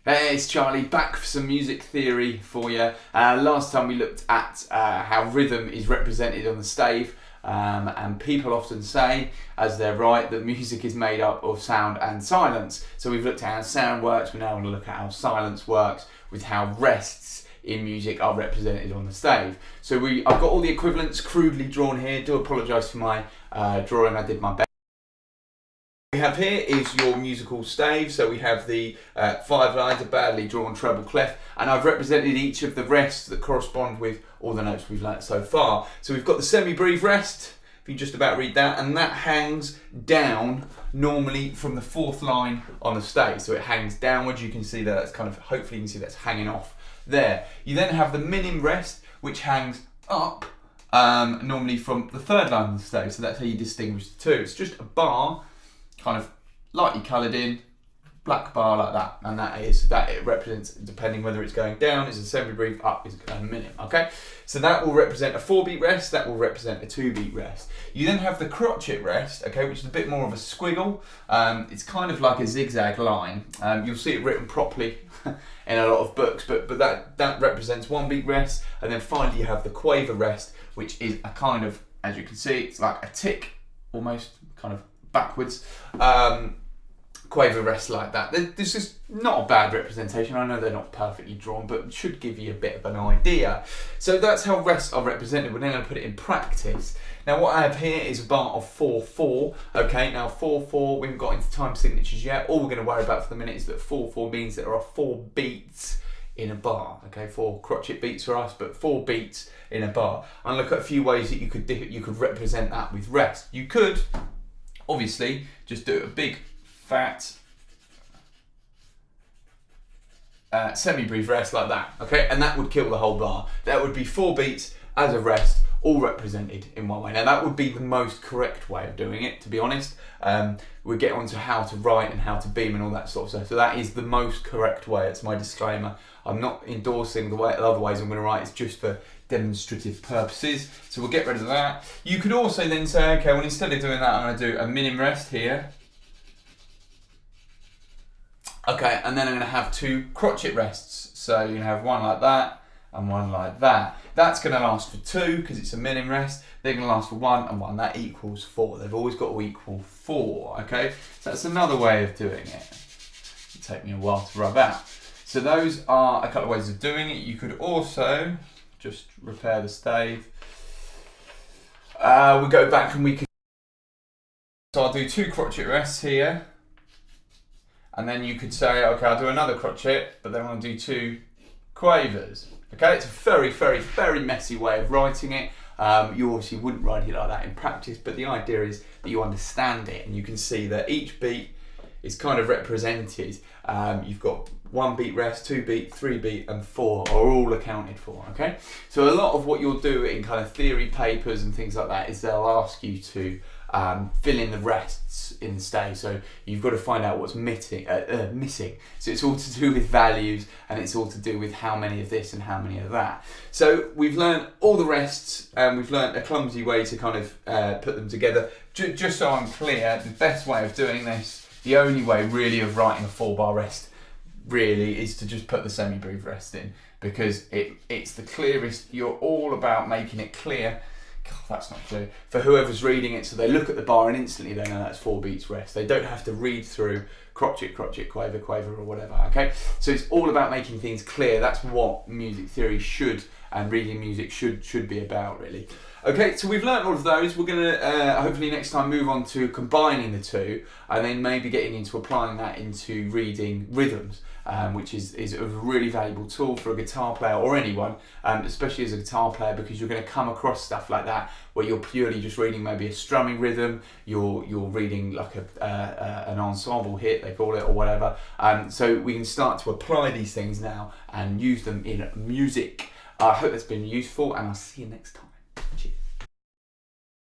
Hey, it's Charlie back for some music theory for you. Last time we looked at how rhythm is represented on the stave, and people often say, as they're right, that music is made up of sound and silence. So we've looked at how sound works, we're now going to look at how silence works with how rests in music are represented on the stave. So I've got all the equivalents crudely drawn here. Do apologise for my drawing, I did my best. What we have here is your musical stave. So we have the 5 lines, a badly drawn treble clef, and I've represented each of the rests that correspond with all the notes we've learnt so far. So we've got the semi-breve rest, if you just about read that, and that hangs down normally from the 4th line on the stave. So it hangs downwards. You can see that that's kind of, hopefully you can see that's hanging off there. You then have the minim rest, which hangs up normally from the 3rd line of the stave. So that's how you distinguish the two. It's just a bar, kind of lightly coloured in, black bar like that, and it represents, depending whether it's going down is a semi-breve, up is a minim. Okay, so that will represent a 4-beat rest, that will represent a 2-beat rest. You then have the crotchet rest, okay, which is a bit more of a squiggle. It's kind of like a zigzag line. You'll see it written properly in a lot of books, but that represents 1-beat rest. And then finally you have the quaver rest, which is a kind of, as you can see, it's like a tick almost, kind of backwards. Quaver rest like that. This is not a bad representation. I know they're not perfectly drawn, but it should give you a bit of an idea. So that's how rests are represented. We're then going to put it in practice. Now what I have here is a bar of 4/4. Okay, now 4/4, we haven't got into time signatures yet. All we're going to worry about for the minute is that 4/4 means that there are 4 beats in a bar. Okay, 4 crotchet beats for us, but 4 beats in a bar. And look at a few ways that you could represent that with rest. You could obviously just do a big fat semi-breve rest like that, okay, and that would kill the whole bar. That would be 4 beats as a rest, all represented in one way. Now that would be the most correct way of doing it, to be honest. We'll get on to how to write and how to beam and all that sort of stuff. So that is the most correct way. It's my disclaimer. I'm not endorsing the other ways I'm going to write. It's just for demonstrative purposes. So we'll get rid of that. You could also then say, okay, well, instead of doing that, I'm going to do a minim rest here. Okay, and then I'm going to have 2 crotchet rests. So you have one like that and one like that. That's going to last for 2 because it's a minim rest. They're going to last for 1 and 1. That equals 4. They've always got to equal 4. Okay, so that's another way of doing it. It'll take me a while to rub out. So those are a couple of ways of doing it. You could also just repair the stave. We'll go back and we can. So I'll do 2 crotchet rests here. And then you could say, okay, I'll do another crotchet, but then I'll do 2 quavers. Okay, it's a very, very, very messy way of writing it. You obviously wouldn't write it like that in practice, but the idea is that you understand it and you can see that each beat is kind of represented. You've got 1 beat rest, 2 beat, 3 beat, and 4 are all accounted for, okay? So a lot of what you'll do in kind of theory papers and things like that is they'll ask you to fill in the rests in the stave. So you've got to find out what's missing. So it's all to do with values and it's all to do with how many of this and how many of that. So we've learned all the rests and we've learned a clumsy way to kind of put them together. Just so I'm clear, the best way of doing this, the only way really of writing a 4-bar rest really is to just put the semi-breve rest in, because it's the clearest. You're all about making it clear. God, that's not clear for whoever's reading it, so they look at the bar and instantly they know that's 4 beats rest. They don't have to read through crotchet, quaver, or whatever. Okay, so it's all about making things clear. That's what music theory should, and reading music should be about, really. Okay, so we've learnt all of those. We're going to hopefully next time move on to combining the two, and then maybe getting into applying that into reading rhythms, which is a really valuable tool for a guitar player or anyone, especially as a guitar player, because you're going to come across stuff like that where you're purely just reading maybe a strumming rhythm, you're reading like an ensemble hit, they call it, or whatever. So we can start to apply these things now and use them in music. I hope that's been useful, and I'll see you next time.